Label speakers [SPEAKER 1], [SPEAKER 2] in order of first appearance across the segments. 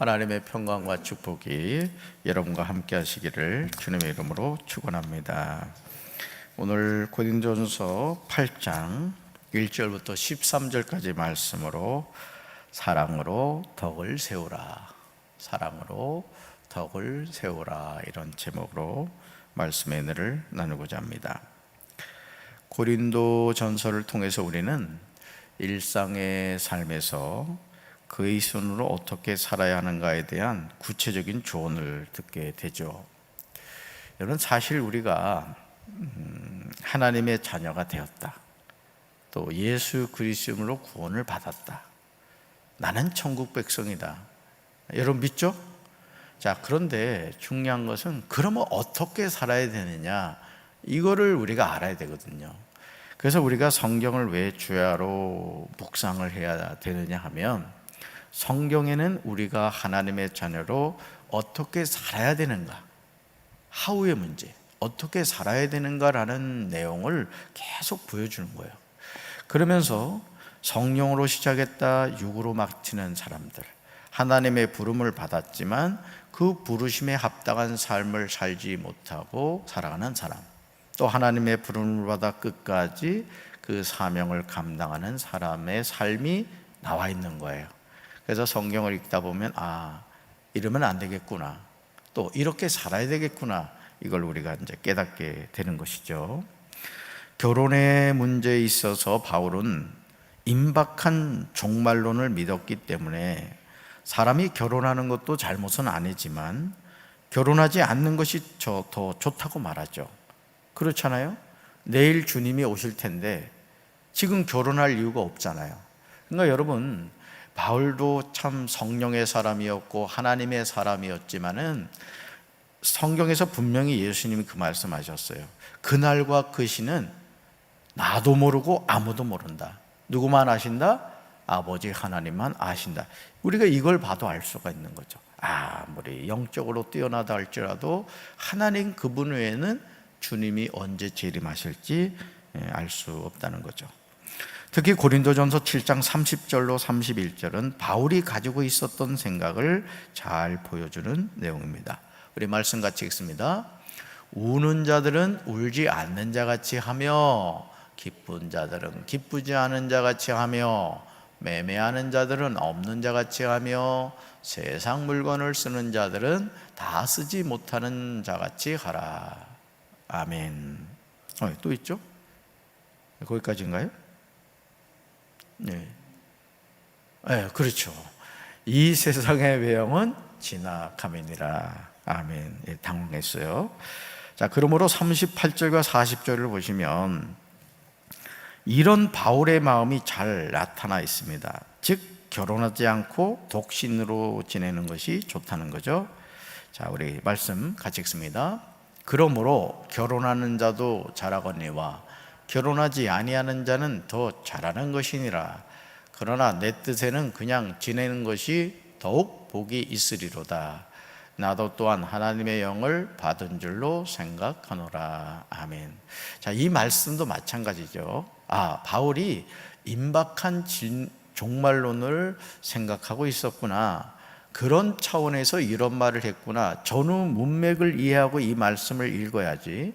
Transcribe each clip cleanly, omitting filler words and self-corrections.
[SPEAKER 1] 하나님의 평강과 축복이 여러분과 함께 하시기를 주님의 이름으로 축원합니다. 오늘 고린도전서 8장 1절부터 13절까지 말씀으로 사랑으로 덕을 세우라, 사랑으로 덕을 세우라, 이런 제목으로 말씀의 은혜를 나누고자 합니다. 고린도전서를 통해서 우리는 일상의 삶에서 그리스도인으로 어떻게 살아야 하는가에 대한 구체적인 조언을 듣게 되죠. 여러분, 사실 우리가 하나님의 자녀가 되었다, 또 예수 그리스도로 구원을 받았다, 나는 천국 백성이다, 여러분 믿죠? 자, 그런데 중요한 것은 그러면 어떻게 살아야 되느냐, 이거를 우리가 알아야 되거든요. 그래서 우리가 성경을 왜 주야로 묵상을 해야 되느냐 하면, 성경에는 우리가 하나님의 자녀로 어떻게 살아야 되는가, 하우의 문제, 어떻게 살아야 되는가라는 내용을 계속 보여주는 거예요. 그러면서 성령으로 시작했다 육으로 막히는 사람들, 하나님의 부름을 받았지만 그 부르심에 합당한 삶을 살지 못하고 살아가는 사람, 또 하나님의 부름을 받아 끝까지 그 사명을 감당하는 사람의 삶이 나와 있는 거예요. 그래서 성경을 읽다 보면 이러면 안 되겠구나, 또 이렇게 살아야 되겠구나, 이걸 우리가 이제 깨닫게 되는 것이죠. 결혼의 문제에 있어서 바울은 임박한 종말론을 믿었기 때문에 사람이 결혼하는 것도 잘못은 아니지만 결혼하지 않는 것이 더 좋다고 말하죠. 그렇잖아요? 내일 주님이 오실 텐데 지금 결혼할 이유가 없잖아요. 그러니까 여러분, 바울도 참 성령의 사람이었고 하나님의 사람이었지만은 성경에서 분명히 예수님이 그 말씀하셨어요. 그날과 그 시는 나도 모르고 아무도 모른다. 누구만 아신다? 아버지 하나님만 아신다. 우리가 이걸 봐도 알 수가 있는 거죠. 아무리 영적으로 뛰어나다 할지라도 하나님 그분 외에는 주님이 언제 재림하실지 알 수 없다는 거죠. 특히 고린도전서 7장 30절로 31절은 바울이 가지고 있었던 생각을 잘 보여주는 내용입니다. 우리 말씀 같이 읽습니다. 우는 자들은 울지 않는 자같이 하며 기쁜 자들은 기쁘지 않은 자같이 하며 매매하는 자들은 없는 자같이 하며 세상 물건을 쓰는 자들은 다 쓰지 못하는 자같이 하라. 아멘. 또 있죠? 거기까지인가요? 네, 그렇죠. 이 세상의 외형은 지나감이니라. 아멘. 당황했어요. 자, 그러므로 38절과 40절을 보시면 이런 바울의 마음이 잘 나타나 있습니다. 즉, 결혼하지 않고 독신으로 지내는 것이 좋다는 거죠. 자, 우리 말씀 같이 읽습니다. 그러므로 결혼하는 자도 잘하거니와 결혼하지 아니하는 자는 더 잘하는 것이니라. 그러나 내 뜻에는 그냥 지내는 것이 더욱 복이 있으리로다. 나도 또한 하나님의 영을 받은 줄로 생각하노라. 아멘. 자, 이 말씀도 마찬가지죠. 바울이 임박한 종말론을 생각하고 있었구나, 그런 차원에서 이런 말을 했구나, 전후 문맥을 이해하고 이 말씀을 읽어야지.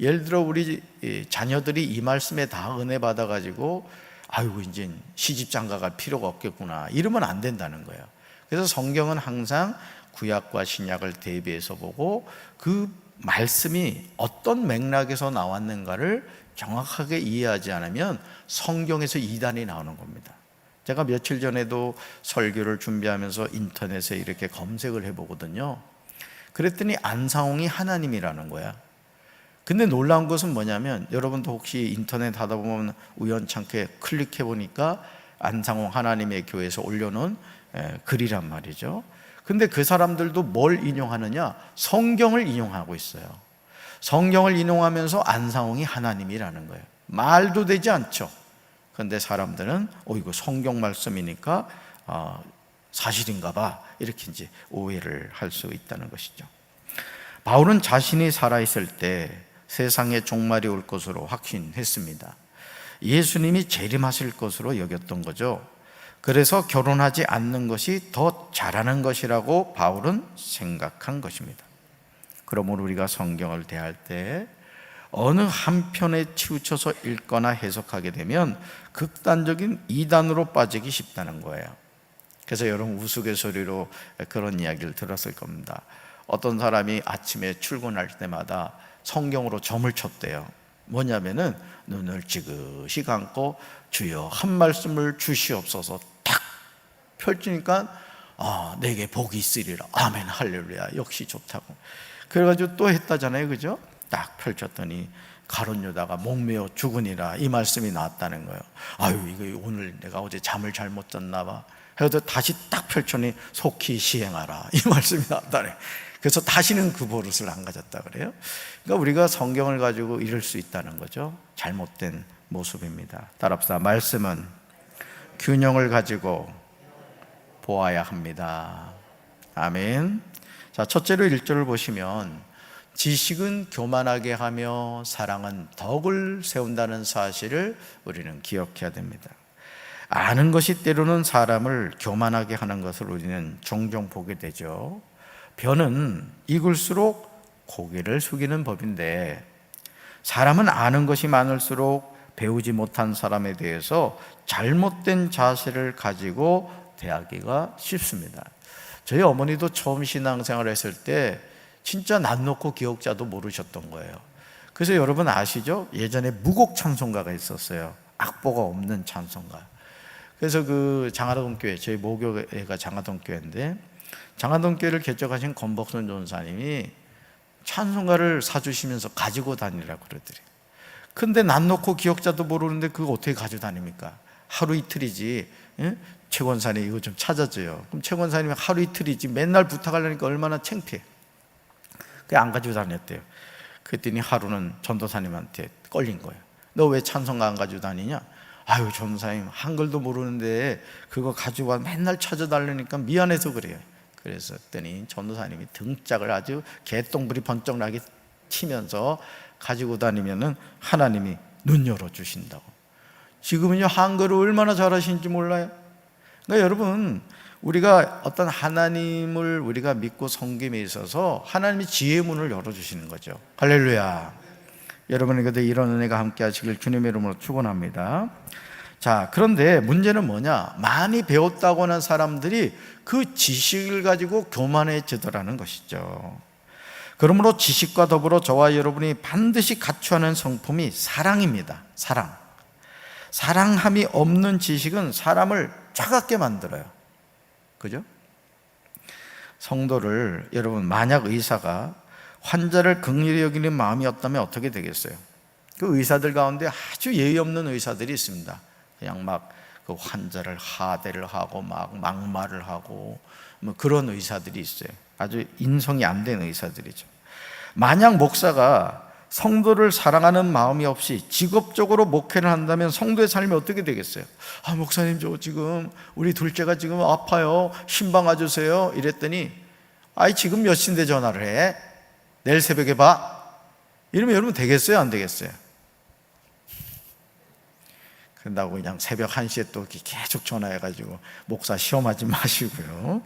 [SPEAKER 1] 예를 들어 우리 자녀들이 이 말씀에 다 은혜 받아가지고 아이고 이제 시집 장가 갈 필요가 없겠구나, 이러면 안 된다는 거예요. 그래서 성경은 항상 구약과 신약을 대비해서 보고 그 말씀이 어떤 맥락에서 나왔는가를 정확하게 이해하지 않으면 성경에서 이단이 나오는 겁니다. 제가 며칠 전에도 설교를 준비하면서 인터넷에 이렇게 검색을 해보거든요. 그랬더니 안상홍이 하나님이라는 거야. 근데 놀라운 것은 뭐냐면, 여러분도 혹시 인터넷 하다 보면 우연찮게 클릭해 보니까 안상홍 하나님의 교회에서 올려놓은 글이란 말이죠. 근데 그 사람들도 뭘 인용하느냐? 성경을 인용하고 있어요. 성경을 인용하면서 안상홍이 하나님이라는 거예요. 말도 되지 않죠. 그런데 사람들은 이거 성경 말씀이니까 사실인가 봐, 이렇게 이제 오해를 할 수 있다는 것이죠. 바울은 자신이 살아있을 때 세상에 종말이 올 것으로 확신했습니다. 예수님이 재림하실 것으로 여겼던 거죠. 그래서 결혼하지 않는 것이 더 잘하는 것이라고 바울은 생각한 것입니다. 그러므로 우리가 성경을 대할 때 어느 한편에 치우쳐서 읽거나 해석하게 되면 극단적인 이단으로 빠지기 쉽다는 거예요. 그래서 여러분 우스갯소리로 그런 이야기를 들었을 겁니다. 어떤 사람이 아침에 출근할 때마다 성경으로 점을 쳤대요. 뭐냐면은 눈을 지그시 감고 주여 한 말씀을 주시옵소서 탁 펼치니까 내게 복이 있으리라. 아멘 할렐루야. 역시 좋다고. 그래가지고 또 했다잖아요, 그죠? 딱 펼쳤더니 가룟 유다가 목매어 죽으니라 이 말씀이 나왔다는 거예요. 아유, 이거 오늘 내가 어제 잠을 잘못 잤나 봐. 그래서 다시 딱 펼쳤더니 속히 시행하라 이 말씀이 나왔다네. 그래서 다시는 그 버릇을 안 가졌다 그래요. 그러니까 우리가 성경을 가지고 이럴 수 있다는 거죠. 잘못된 모습입니다. 따라합시다. 말씀은 균형을 가지고 보아야 합니다. 아멘. 자, 첫째로 1절을 보시면 지식은 교만하게 하며 사랑은 덕을 세운다는 사실을 우리는 기억해야 됩니다. 아는 것이 때로는 사람을 교만하게 하는 것을 우리는 종종 보게 되죠. 벼는 익을수록 고개를 숙이는 법인데 사람은 아는 것이 많을수록 배우지 못한 사람에 대해서 잘못된 자세를 가지고 대하기가 쉽습니다. 저희 어머니도 처음 신앙생활을 했을 때 진짜 난 놓고 기억자도 모르셨던 거예요. 그래서 여러분 아시죠? 예전에 무곡 찬송가가 있었어요. 악보가 없는 찬송가. 그래서 그 장하동교회, 저희 모교회가 장하동교회인데 장하동교회를 개척하신 권복선 전사님이 찬송가를 사주시면서 가지고 다니라고 그러더래요. 근데 난 놓고 기억자도 모르는데 그거 어떻게 가지고 다닙니까? 하루 이틀이지. 예? 최 권사님 이거 좀 찾아줘요. 그럼 최 권사님이 하루 이틀이지 맨날 부탁하려니까 얼마나 창피해. 그게 안 가지고 다녔대요. 그랬더니 하루는 전도사님한테 걸린 거예요. 너 왜 찬송가 안 가지고 다니냐? 아유, 전도사님 한글도 모르는데 그거 가지고 와 맨날 찾아달라니까 미안해서 그래요. 그래서 했더니 전도사님이 등짝을 아주 개똥불이 번쩍 나게 치면서 가지고 다니면은 하나님이 눈 열어주신다고. 지금은요 한글을 얼마나 잘하시는지 몰라요. 그러니까 여러분 우리가 어떤 하나님을 우리가 믿고 섬김에 있어서 하나님이 지혜의 문을 열어주시는 거죠. 할렐루야. 여러분에게도 이런 은혜가 함께 하시길 주님의 이름으로 축원합니다. 자, 그런데 문제는 뭐냐? 많이 배웠다고 하는 사람들이 그 지식을 가지고 교만해지더라는 것이죠. 그러므로 지식과 더불어 저와 여러분이 반드시 갖춰야 하는 성품이 사랑입니다. 사랑. 사랑함이 없는 지식은 사람을 차갑게 만들어요. 그죠? 성도를, 여러분, 만약 의사가 환자를 긍휼히 여기는 마음이 없다면 어떻게 되겠어요? 그 의사들 가운데 아주 예의 없는 의사들이 있습니다. 그냥 막 그 환자를 하대를 하고 막 막말을 하고 뭐 그런 의사들이 있어요. 아주 인성이 안 된 의사들이죠. 만약 목사가 성도를 사랑하는 마음이 없이 직업적으로 목회를 한다면 성도의 삶이 어떻게 되겠어요? 아, 목사님 저 지금 우리 둘째가 지금 아파요. 신방 와주세요. 이랬더니 아이 지금 몇 시인데 전화를 해? 내일 새벽에 봐. 이러면 여러분 되겠어요? 안 되겠어요? 그런다고 그냥 새벽 1시에 또 계속 전화해가지고 목사 시험하지 마시고요.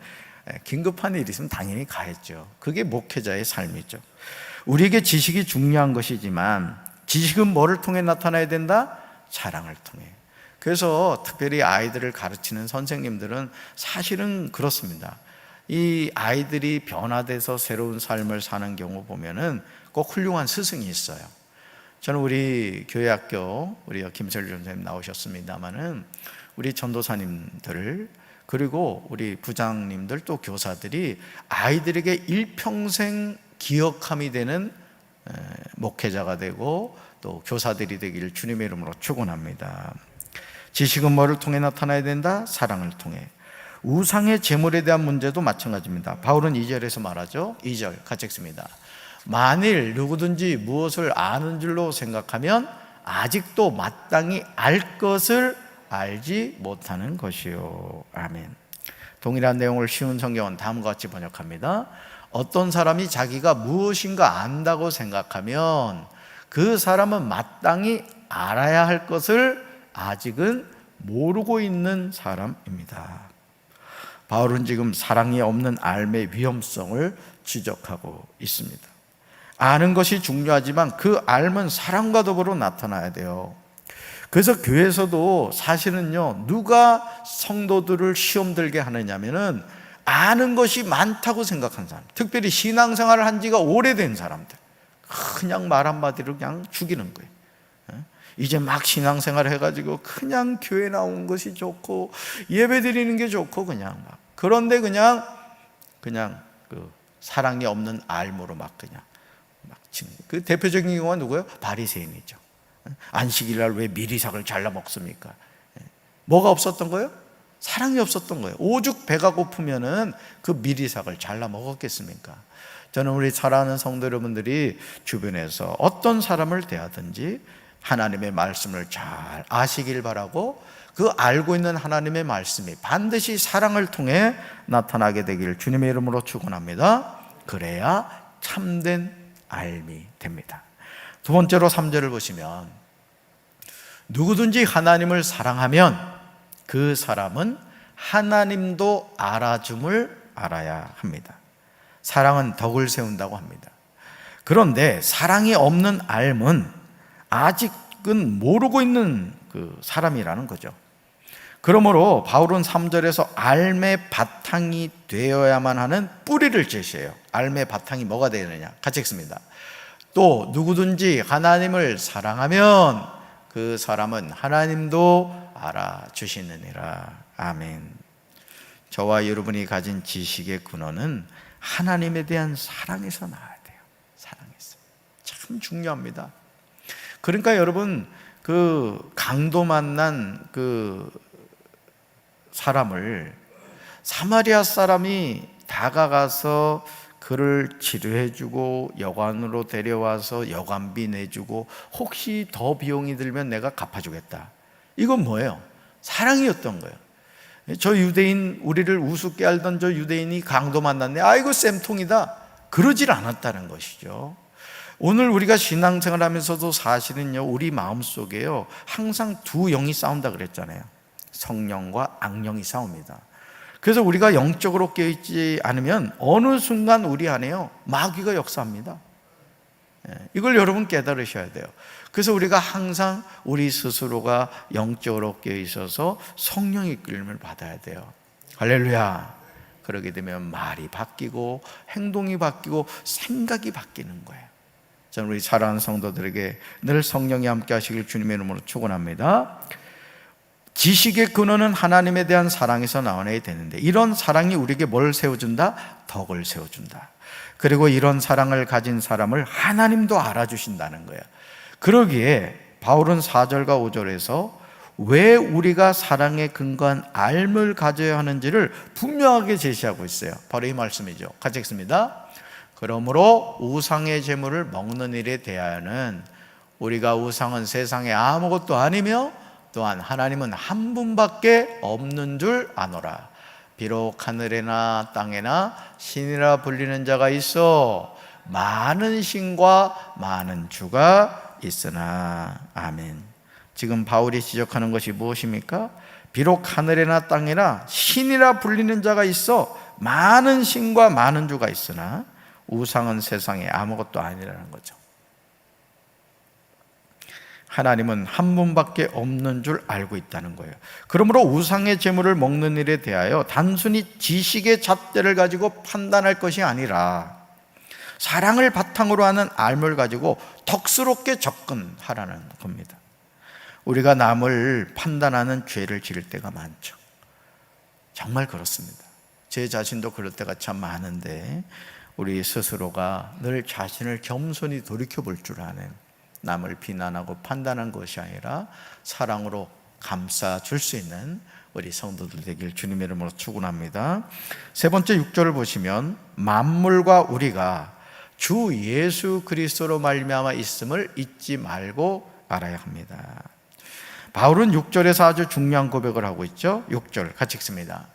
[SPEAKER 1] 긴급한 일이 있으면 당연히 가야죠. 그게 목회자의 삶이죠. 우리에게 지식이 중요한 것이지만 지식은 뭐를 통해 나타나야 된다? 사랑을 통해. 그래서 특별히 아이들을 가르치는 선생님들은 사실은 그렇습니다. 이 아이들이 변화돼서 새로운 삶을 사는 경우 보면은 꼭 훌륭한 스승이 있어요. 저는 우리 교회 학교 우리 김철주 선생님 나오셨습니다마는 우리 전도사님들 그리고 우리 부장님들 또 교사들이 아이들에게 일평생 기억함이 되는 목회자가 되고 또 교사들이 되기를 주님의 이름으로 축원합니다. 지식은 뭐를 통해 나타나야 된다? 사랑을 통해. 우상의 제물에 대한 문제도 마찬가지입니다. 바울은 2절에서 말하죠. 2절 같이 읽습니다. 만일 누구든지 무엇을 아는 줄로 생각하면 아직도 마땅히 알 것을 알지 못하는 것이요. 아멘. 동일한 내용을 쉬운 성경은 다음과 같이 번역합니다. 어떤 사람이 자기가 무엇인가 안다고 생각하면 그 사람은 마땅히 알아야 할 것을 아직은 모르고 있는 사람입니다. 바울은 지금 사랑이 없는 삶의 위험성을 지적하고 있습니다. 아는 것이 중요하지만 그 삶은 사랑과 더불어 나타나야 돼요. 그래서 교회에서도 사실은요, 누가 성도들을 시험 들게 하느냐면은 아는 것이 많다고 생각한 사람, 특별히 신앙생활을 한 지가 오래된 사람들, 그냥 말 한마디로 그냥 죽이는 거예요. 이제 막 신앙생활을 해가지고 그냥 교회 나오는 것이 좋고 예배 드리는 게 좋고 그냥 막, 그런데 그냥 그 사랑이 없는 알무로 막 치는 거예요. 그 대표적인 경우가 누구예요? 바리새인이죠. 안식일날 왜 미리삭을 잘라 먹습니까? 뭐가 없었던 거예요? 사랑이 없었던 거예요. 오죽 배가 고프면은 그 미리삭을 잘라 먹었겠습니까? 저는 우리 사랑하는 성도 여러분들이 주변에서 어떤 사람을 대하든지 하나님의 말씀을 잘 아시길 바라고, 그 알고 있는 하나님의 말씀이 반드시 사랑을 통해 나타나게 되기를 주님의 이름으로 축원합니다. 그래야 참된 알미 됩니다. 두 번째로 3절을 보시면, 누구든지 하나님을 사랑하면 그 사람은 하나님도 알아줌을 알아야 합니다. 사랑은 덕을 세운다고 합니다. 그런데 사랑이 없는 삶은 아직은 모르고 있는 그 사람이라는 거죠. 그러므로 바울은 3절에서 삶의 바탕이 되어야만 하는 뿌리를 제시해요. 삶의 바탕이 뭐가 되느냐? 같이 읽습니다. 또 누구든지 하나님을 사랑하면 그 사람은 하나님도 알아주시느니라. 아멘. 저와 여러분이 가진 지식의 근원은 하나님에 대한 사랑에서 나와야 돼요. 사랑에서. 참 중요합니다. 그러니까 여러분, 그 강도 만난 그 사람을 사마리아 사람이 다가가서 그를 치료해주고 여관으로 데려와서 여관비 내주고 혹시 더 비용이 들면 내가 갚아주겠다. 이건 뭐예요? 사랑이었던 거예요. 저 유대인, 우리를 우습게 알던 저 유대인이 강도 만났네, 아이고 쌤통이다, 그러질 않았다는 것이죠. 오늘 우리가 신앙생활 하면서도 사실은요, 우리 마음속에요, 항상 두 영이 싸운다 그랬잖아요. 성령과 악령이 싸웁니다. 그래서 우리가 영적으로 깨어있지 않으면 어느 순간 우리 안에요, 마귀가 역사합니다. 이걸 여러분 깨달으셔야 돼요. 그래서 우리가 항상 우리 스스로가 영적으로 깨어있어서 성령의 이끌림을 받아야 돼요. 할렐루야. 그러게 되면 말이 바뀌고 행동이 바뀌고 생각이 바뀌는 거예요. 저는 우리 사랑하는 성도들에게 늘 성령이 함께 하시길 주님의 이름으로 축원합니다. 지식의 근원은 하나님에 대한 사랑에서 나와야 되는데, 이런 사랑이 우리에게 뭘 세워준다? 덕을 세워준다. 그리고 이런 사랑을 가진 사람을 하나님도 알아주신다는 거예요. 그러기에 바울은 4절과 5절에서 왜 우리가 사랑에 근거한 알을 가져야 하는지를 분명하게 제시하고 있어요. 바로 이 말씀이죠. 같이 읽습니다. 그러므로 우상의 제물을 먹는 일에 대하여는 우리가 우상은 세상에 아무것도 아니며 또한 하나님은 한 분밖에 없는 줄 아노라. 비록 하늘에나 땅에나 신이라 불리는 자가 있어 많은 신과 많은 주가 있으나. 아멘. 지금 바울이 지적하는 것이 무엇입니까? 비록 하늘에나 땅에나 신이라 불리는 자가 있어 많은 신과 많은 주가 있으나 우상은 세상에 아무것도 아니라는 거죠. 하나님은 한 분밖에 없는 줄 알고 있다는 거예요. 그러므로 우상의 제물을 먹는 일에 대하여 단순히 지식의 잣대를 가지고 판단할 것이 아니라 사랑을 바탕으로 하는 알을 가지고 덕스럽게 접근하라는 겁니다. 우리가 남을 판단하는 죄를 지을 때가 많죠. 정말 그렇습니다. 제 자신도 그럴 때가 참 많은데, 우리 스스로가 늘 자신을 겸손히 돌이켜볼 줄 아는, 남을 비난하고 판단한 것이 아니라 사랑으로 감싸줄 수 있는 우리 성도들 되길 주님의 이름으로 축원합니다. 세 번째 6절을 보시면, 만물과 우리가 주 예수 그리스도로 말미암아 있음을 잊지 말고 알아야 합니다. 바울은 6절에서 아주 중요한 고백을 하고 있죠. 6절 같이 읽습니다.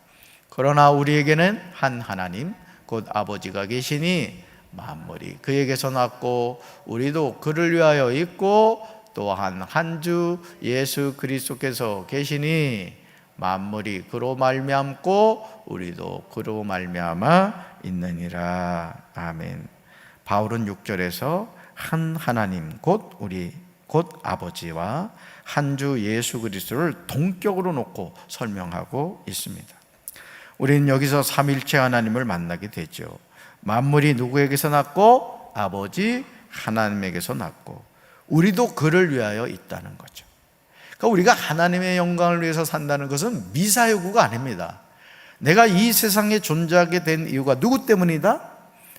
[SPEAKER 1] 그러나 우리에게는 한 하나님 곧 아버지가 계시니 만물이 그에게서 났고 우리도 그를 위하여 있고 또한 한 주 예수 그리스도께서 계시니 만물이 그로 말미암고 우리도 그로 말미암아 있느니라. 아멘. 바울은 6절에서 한 하나님 곧 아버지와 한 주 예수 그리스도를 동격으로 놓고 설명하고 있습니다. 우리는 여기서 삼일체 하나님을 만나게 되죠. 만물이 누구에게서 났고? 아버지 하나님에게서 났고 우리도 그를 위하여 있다는 거죠. 그러니까 우리가 하나님의 영광을 위해서 산다는 것은 미사여구가 아닙니다. 내가 이 세상에 존재하게 된 이유가 누구 때문이다?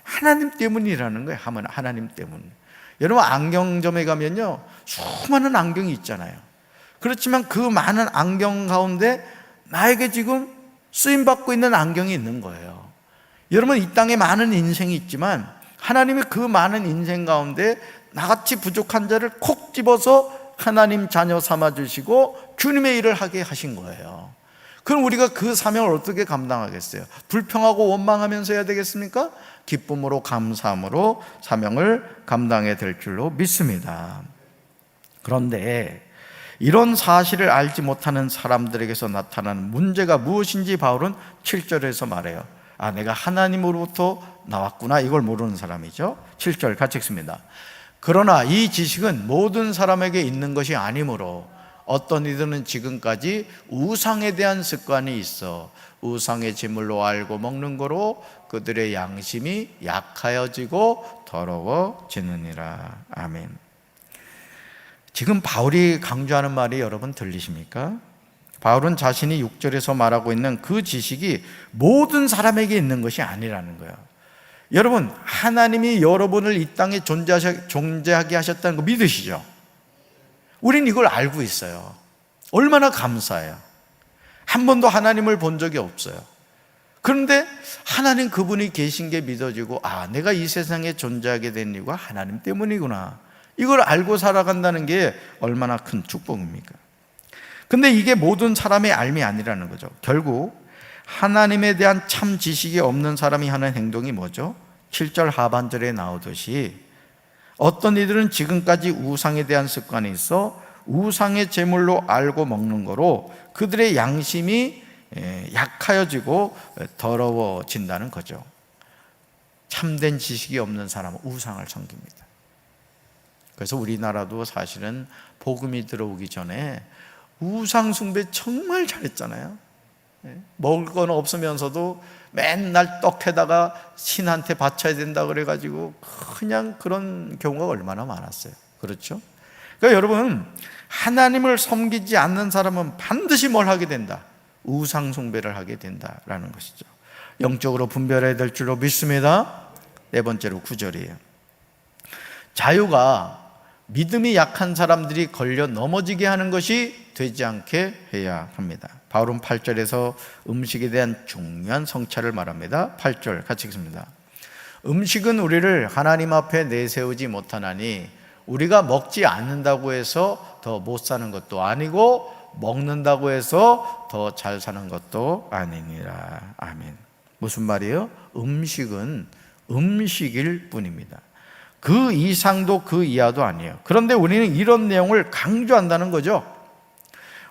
[SPEAKER 1] 하나님 때문이라는 거예요. 하나님 때문. 여러분 안경점에 가면요 수많은 안경이 있잖아요. 그렇지만 그 많은 안경 가운데 나에게 지금 쓰임받고 있는 안경이 있는 거예요. 여러분 이 땅에 많은 인생이 있지만 하나님이 그 많은 인생 가운데 나같이 부족한 자를 콕 집어서 하나님 자녀 삼아주시고 주님의 일을 하게 하신 거예요. 그럼 우리가 그 사명을 어떻게 감당하겠어요? 불평하고 원망하면서 해야 되겠습니까? 기쁨으로 감사함으로 사명을 감당해야 될 줄로 믿습니다. 그런데 이런 사실을 알지 못하는 사람들에게서 나타나는 문제가 무엇인지 바울은 7절에서 말해요. 내가 하나님으로부터 나왔구나, 이걸 모르는 사람이죠. 7절 같이 읽습니다. 그러나 이 지식은 모든 사람에게 있는 것이 아니므로 어떤 이들은 지금까지 우상에 대한 습관이 있어 우상의 제물로 알고 먹는 거로 그들의 양심이 약하여지고 더러워지느니라. 아멘. 지금 바울이 강조하는 말이 여러분 들리십니까? 바울은 자신이 6절에서 말하고 있는 그 지식이 모든 사람에게 있는 것이 아니라는 거예요. 여러분, 하나님이 여러분을 이 땅에 존재하게 하셨다는 거 믿으시죠? 우린 이걸 알고 있어요. 얼마나 감사해요. 한 번도 하나님을 본 적이 없어요. 그런데 하나님 그분이 계신 게 믿어지고 내가 이 세상에 존재하게 된 이유가 하나님 때문이구나, 이걸 알고 살아간다는 게 얼마나 큰 축복입니까? 근데 이게 모든 사람의 알미 아니라는 거죠. 결국 하나님에 대한 참 지식이 없는 사람이 하는 행동이 뭐죠? 7절 하반절에 나오듯이 어떤 이들은 지금까지 우상에 대한 습관이 있어 우상의 제물로 알고 먹는 거로 그들의 양심이 약하여지고 더러워진다는 거죠. 참된 지식이 없는 사람은 우상을 섬깁니다. 그래서 우리나라도 사실은 복음이 들어오기 전에 우상 숭배 정말 잘했잖아요. 먹을 건 없으면서도 맨날 떡에다가 신한테 바쳐야 된다 그래가지고 그냥 그런 경우가 얼마나 많았어요. 그렇죠? 그러니까 여러분, 하나님을 섬기지 않는 사람은 반드시 뭘 하게 된다? 우상 숭배를 하게 된다라는 것이죠. 영적으로 분별해야 될 줄로 믿습니다. 네 번째로 9절이에요. 자유가 믿음이 약한 사람들이 걸려 넘어지게 하는 것이 되지 않게 해야 합니다. 바울은 8절에서 음식에 대한 중요한 성찰을 말합니다. 8절 같이 읽습니다. 음식은 우리를 하나님 앞에 내세우지 못하나니 우리가 먹지 않는다고 해서 더 못 사는 것도 아니고 먹는다고 해서 더 잘 사는 것도 아니니라. 아멘. 무슨 말이에요? 음식은 음식일 뿐입니다. 그 이상도 그 이하도 아니에요. 그런데 우리는 이런 내용을 강조한다는 거죠.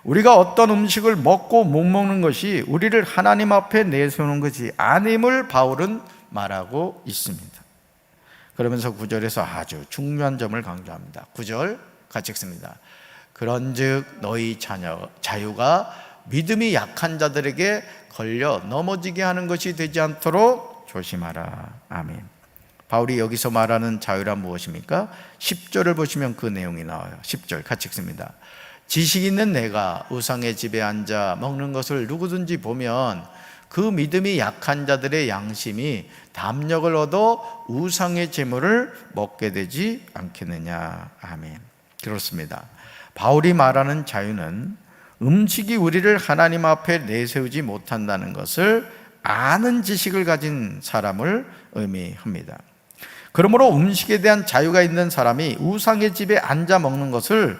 [SPEAKER 1] 우리가 어떤 음식을 먹고 못 먹는 것이 우리를 하나님 앞에 내세우는 것이 아님을 바울은 말하고 있습니다. 그러면서 9절에서 아주 중요한 점을 강조합니다. 9절 같이 읽습니다. 그런즉 너희 자유가 믿음이 약한 자들에게 걸려 넘어지게 하는 것이 되지 않도록 조심하라. 아멘. 바울이 여기서 말하는 자유란 무엇입니까? 10절을 보시면 그 내용이 나와요. 10절 같이 읽습니다. 지식 있는 내가 우상의 집에 앉아 먹는 것을 누구든지 보면 그 믿음이 약한 자들의 양심이 담력을 얻어 우상의 제물을 먹게 되지 않겠느냐. 아멘. 그렇습니다. 바울이 말하는 자유는 음식이 우리를 하나님 앞에 내세우지 못한다는 것을 아는 지식을 가진 사람을 의미합니다. 그러므로 음식에 대한 자유가 있는 사람이 우상의 집에 앉아 먹는 것을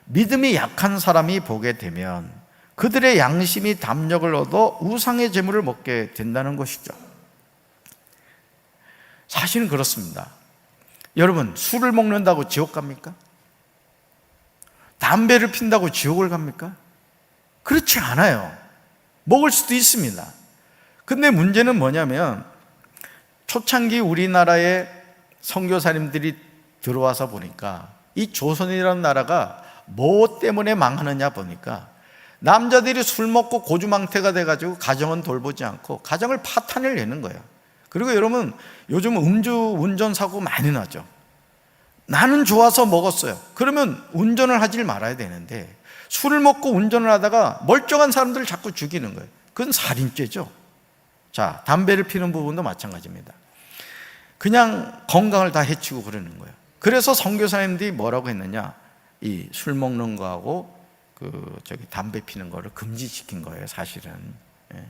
[SPEAKER 1] 믿음이 약한 사람이 보게 되면 그들의 양심이 담력을 얻어 우상의 제물을 먹게 된다는 것이죠. 사실은 그렇습니다. 여러분, 술을 먹는다고 지옥 갑니까? 담배를 핀다고 지옥을 갑니까? 그렇지 않아요. 먹을 수도 있습니다. 근데 문제는 뭐냐면 초창기 우리나라에 선교사님들이 들어와서 보니까 이 조선이라는 나라가 뭐 때문에 망하느냐 보니까 남자들이 술 먹고 고주망태가 돼가지고 가정은 돌보지 않고 가정을 파탄을 내는 거예요. 그리고 여러분 요즘 음주 운전 사고 많이 나죠. 나는 좋아서 먹었어요. 그러면 운전을 하질 말아야 되는데 술을 먹고 운전을 하다가 멀쩡한 사람들을 자꾸 죽이는 거예요. 그건 살인죄죠. 자, 담배를 피는 부분도 마찬가지입니다. 그냥 건강을 다 해치고 그러는 거예요. 그래서 선교사님들이 뭐라고 했느냐, 이 술 먹는 거하고 담배 피는 거를 금지시킨 거예요, 사실은. 예.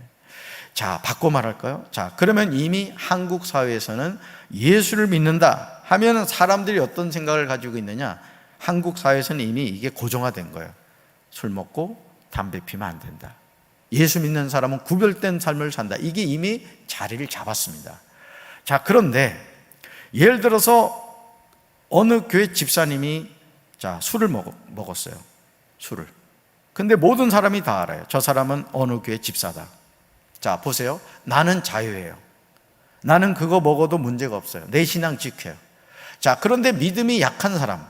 [SPEAKER 1] 자, 바꿔 말할까요? 자, 그러면 이미 한국 사회에서는 예수를 믿는다 하면 사람들이 어떤 생각을 가지고 있느냐? 한국 사회에서는 이미 이게 고정화된 거예요. 술 먹고 담배 피면 안 된다. 예수 믿는 사람은 구별된 삶을 산다. 이게 이미 자리를 잡았습니다. 자, 그런데 예를 들어서 어느 교회 집사님이 술을 먹었어요. 술을. 근데 모든 사람이 다 알아요. 저 사람은 어느 교회 집사다. 자, 보세요. 나는 자유예요. 나는 그거 먹어도 문제가 없어요. 내 신앙 지켜요. 자, 그런데 믿음이 약한 사람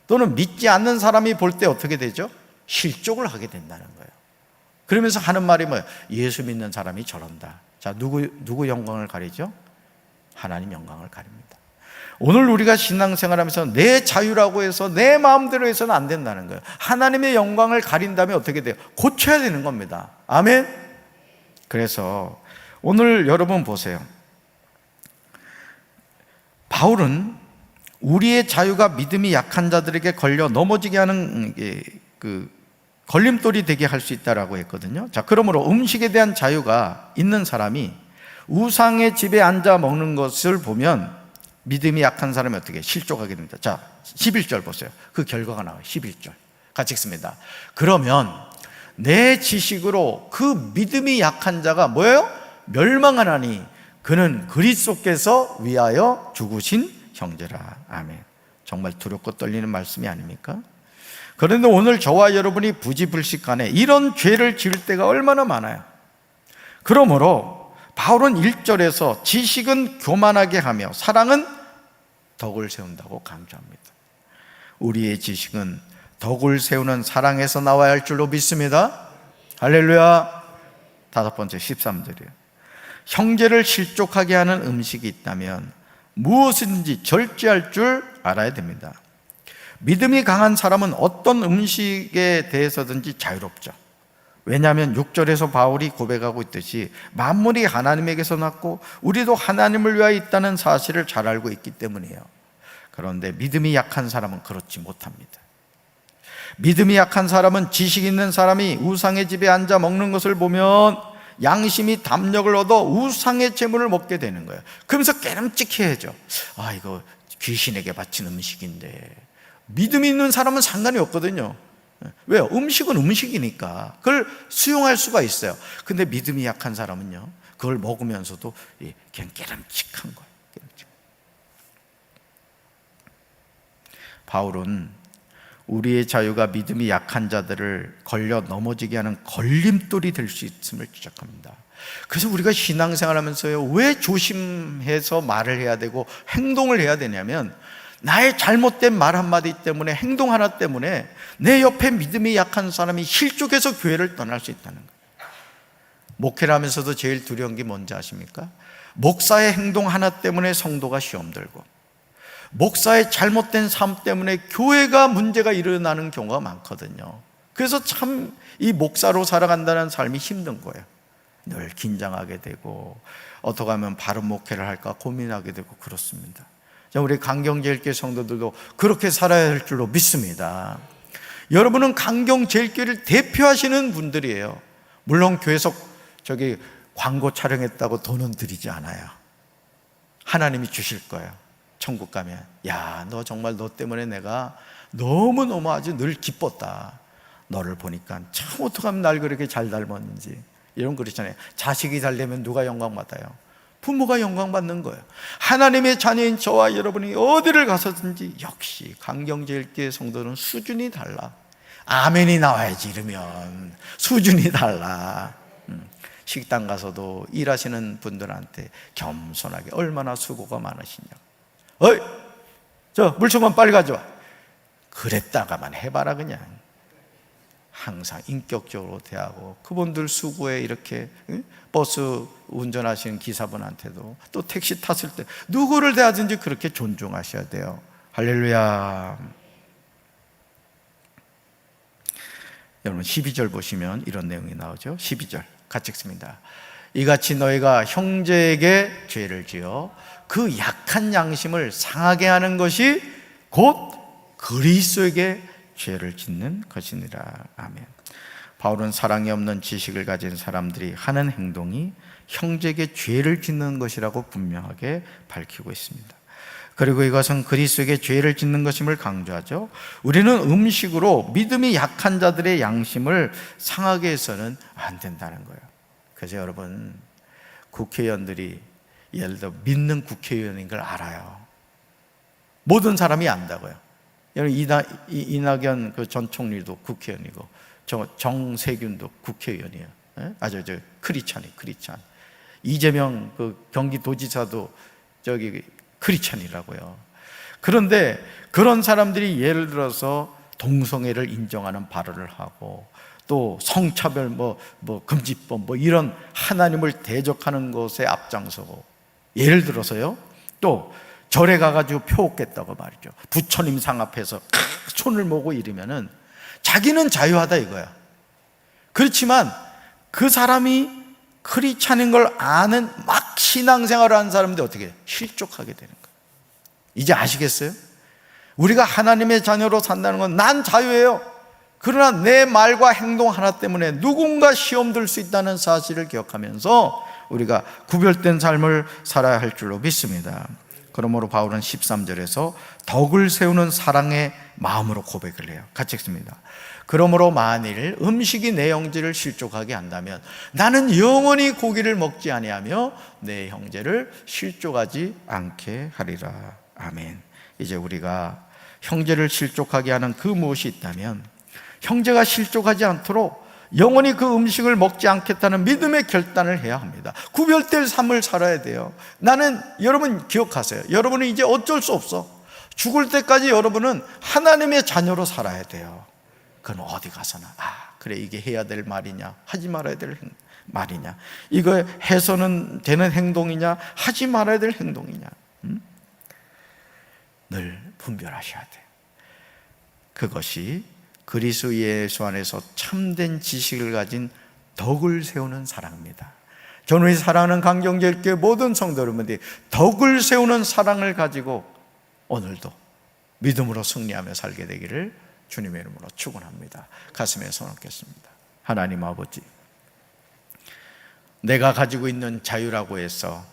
[SPEAKER 1] 또는 믿지 않는 사람이 볼 때 어떻게 되죠? 실족을 하게 된다는 거예요. 그러면서 하는 말이 뭐예요? 예수 믿는 사람이 저런다. 자, 누구 영광을 가리죠? 하나님 영광을 가립니다. 오늘 우리가 신앙생활하면서 내 자유라고 해서 내 마음대로 해서는 안 된다는 거예요. 하나님의 영광을 가린다면 어떻게 돼요? 고쳐야 되는 겁니다. 아멘? 그래서 오늘 여러분 보세요. 바울은 우리의 자유가 믿음이 약한 자들에게 걸려 넘어지게 하는 걸림돌이 되게 할 수 있다라고 했거든요. 자, 그러므로 음식에 대한 자유가 있는 사람이 우상의 집에 앉아 먹는 것을 보면 믿음이 약한 사람이 어떻게 실족하게 됩니다. 자, 11절 보세요. 그 결과가 나와요. 11절 같이 읽습니다. 그러면 내 지식으로 그 믿음이 약한 자가 뭐예요? 멸망하나니 그는 그리스도께서 위하여 죽으신 형제라. 아멘. 정말 두렵고 떨리는 말씀이 아닙니까? 그런데 오늘 저와 여러분이 부지불식간에 이런 죄를 지을 때가 얼마나 많아요. 그러므로 바울은 1절에서 지식은 교만하게 하며 사랑은 덕을 세운다고 강조합니다. 우리의 지식은 덕을 세우는 사랑에서 나와야 할 줄로 믿습니다. 할렐루야. 5번째 13절이에요. 형제를 실족하게 하는 음식이 있다면 무엇이든지 절제할 줄 알아야 됩니다. 믿음이 강한 사람은 어떤 음식에 대해서든지 자유롭죠. 왜냐하면 6절에서 바울이 고백하고 있듯이 만물이 하나님에게서 났고 우리도 하나님을 위하여 있다는 사실을 잘 알고 있기 때문이에요. 그런데 믿음이 약한 사람은 그렇지 못합니다. 믿음이 약한 사람은 지식 있는 사람이 우상의 집에 앉아 먹는 것을 보면 양심이 담력을 얻어 우상의 재물을 먹게 되는 거예요. 그러면서 깨름직해야죠. 아, 이거 귀신에게 바친 음식인데. 믿음이 있는 사람은 상관이 없거든요. 왜요? 음식은 음식이니까 그걸 수용할 수가 있어요. 근데 믿음이 약한 사람은요, 그걸 먹으면서도 그냥 깨름직한 거예요. 바울은 우리의 자유가 믿음이 약한 자들을 걸려 넘어지게 하는 걸림돌이 될 수 있음을 지적합니다. 그래서 우리가 신앙생활하면서요, 왜 조심해서 말을 해야 되고 행동을 해야 되냐면 나의 잘못된 말 한마디 때문에, 행동 하나 때문에 내 옆에 믿음이 약한 사람이 실족해서 교회를 떠날 수 있다는 거예요. 목회를 하면서도 제일 두려운 게 뭔지 아십니까? 목사의 행동 하나 때문에 성도가 시험 들고, 목사의 잘못된 삶 때문에 교회가 문제가 일어나는 경우가 많거든요. 그래서 참 이 목사로 살아간다는 삶이 힘든 거예요. 늘 긴장하게 되고 어떻게 하면 바른 목회를 할까 고민하게 되고 그렇습니다. 우리 강경제일교회 성도들도 그렇게 살아야 할 줄로 믿습니다. 여러분은 강경제일교회를 대표하시는 분들이에요. 물론 교회에서 광고 촬영했다고 돈은 드리지 않아요. 하나님이 주실 거예요. 천국 가면, 야, 너 정말 너 때문에 내가 너무너무 아주 늘 기뻤다. 너를 보니까 참 어떻게 하면 날 그렇게 잘 닮았는지. 이런 거 그렇잖아요. 자식이 잘 되면 누가 영광 받아요? 부모가 영광 받는 거예요. 하나님의 자녀인 저와 여러분이 어디를 가서든지 역시 강경제일교회 성도는 수준이 달라. 아멘이 나와야지. 이러면 수준이 달라. 식당 가서도 일하시는 분들한테 겸손하게 얼마나 수고가 많으시냐. 어이, 저 물총만 빨리 가져와. 그랬다가만 해봐라. 그냥 항상 인격적으로 대하고, 그분들 수고에 이렇게 버스 운전하시는 기사분한테도, 또 택시 탔을 때 누구를 대하든지 그렇게 존중하셔야 돼요. 할렐루야. 여러분 12절 보시면 이런 내용이 나오죠. 12절 같이 읽습니다. 이같이 너희가 형제에게 죄를 지어 그 약한 양심을 상하게 하는 것이 곧 그리스도에게 죄를 짓는 것이니라. 아멘. 바울은 사랑이 없는 지식을 가진 사람들이 하는 행동이 형제에게 죄를 짓는 것이라고 분명하게 밝히고 있습니다. 그리고 이것은 그리스도에게 죄를 짓는 것임을 강조하죠. 우리는 음식으로 믿음이 약한 자들의 양심을 상하게 해서는 안 된다는 거예요. 그래서 여러분, 국회의원들이 예를 들어 믿는 국회의원인 걸 알아요. 모든 사람이 안다고요. 여러분, 이낙연 그 전 총리도 국회의원이고, 정세균도 국회의원이에요. 크리찬. 이재명 그 경기도지사도 크리찬이라고요. 그런데 그런 사람들이 예를 들어서 동성애를 인정하는 발언을 하고, 또 성차별 금지법 이런 하나님을 대적하는 것에 앞장서고, 예를 들어서요, 또 절에 가가지고 표옥했다고 말이죠. 부처님 상 앞에서 손을 모고 이러면은 자기는 자유하다 이거야. 그렇지만 그 사람이 크리스찬인 걸 아는 막 신앙생활을 하는 사람인데 어떻게 해요? 실족하게 되는 거예요. 이제 아시겠어요? 우리가 하나님의 자녀로 산다는 건 난 자유예요. 그러나 내 말과 행동 하나 때문에 누군가 시험 들 수 있다는 사실을 기억하면서 우리가 구별된 삶을 살아야 할 줄로 믿습니다. 그러므로 바울은 13절에서 덕을 세우는 사랑의 마음으로 고백을 해요. 같이 읽습니다. 그러므로 만일 음식이 내 형제를 실족하게 한다면 나는 영원히 고기를 먹지 아니하며 내 형제를 실족하지 않게 하리라. 아멘. 이제 우리가 형제를 실족하게 하는 그 무엇이 있다면, 형제가 실족하지 않도록 영원히 그 음식을 먹지 않겠다는 믿음의 결단을 해야 합니다. 구별될 삶을 살아야 돼요. 여러분 기억하세요. 여러분은 이제 어쩔 수 없어. 죽을 때까지 여러분은 하나님의 자녀로 살아야 돼요. 그건 어디 가서나 그래, 이게 해야 될 말이냐, 하지 말아야 될 말이냐, 이거 해서는 되는 행동이냐, 하지 말아야 될 행동이냐, 늘 분별하셔야 돼요. 그것이 그리스도 예수 안에서 참된 지식을 가진 덕을 세우는 사랑입니다. 저는 사랑하는 강경제일교회 모든 성도 여러분들이 덕을 세우는 사랑을 가지고 오늘도 믿음으로 승리하며 살게 되기를 주님의 이름으로 축원합니다. 가슴에 손 얹겠습니다. 하나님 아버지, 내가 가지고 있는 자유라고 해서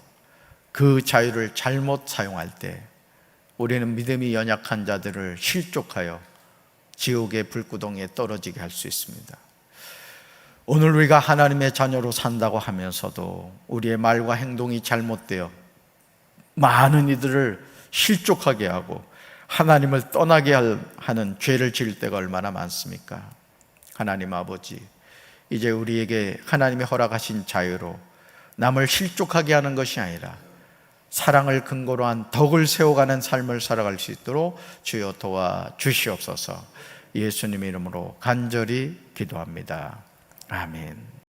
[SPEAKER 1] 그 자유를 잘못 사용할 때 우리는 믿음이 연약한 자들을 실족하여 지옥의 불구덩이에 떨어지게 할 수 있습니다. 오늘 우리가 하나님의 자녀로 산다고 하면서도 우리의 말과 행동이 잘못되어 많은 이들을 실족하게 하고 하나님을 떠나게 하는 죄를 지을 때가 얼마나 많습니까? 하나님 아버지, 이제 우리에게 하나님이 허락하신 자유로 남을 실족하게 하는 것이 아니라 사랑을 근거로 한 덕을 세워가는 삶을 살아갈 수 있도록 주여 도와주시옵소서. 예수님의 이름으로 간절히 기도합니다. 아멘.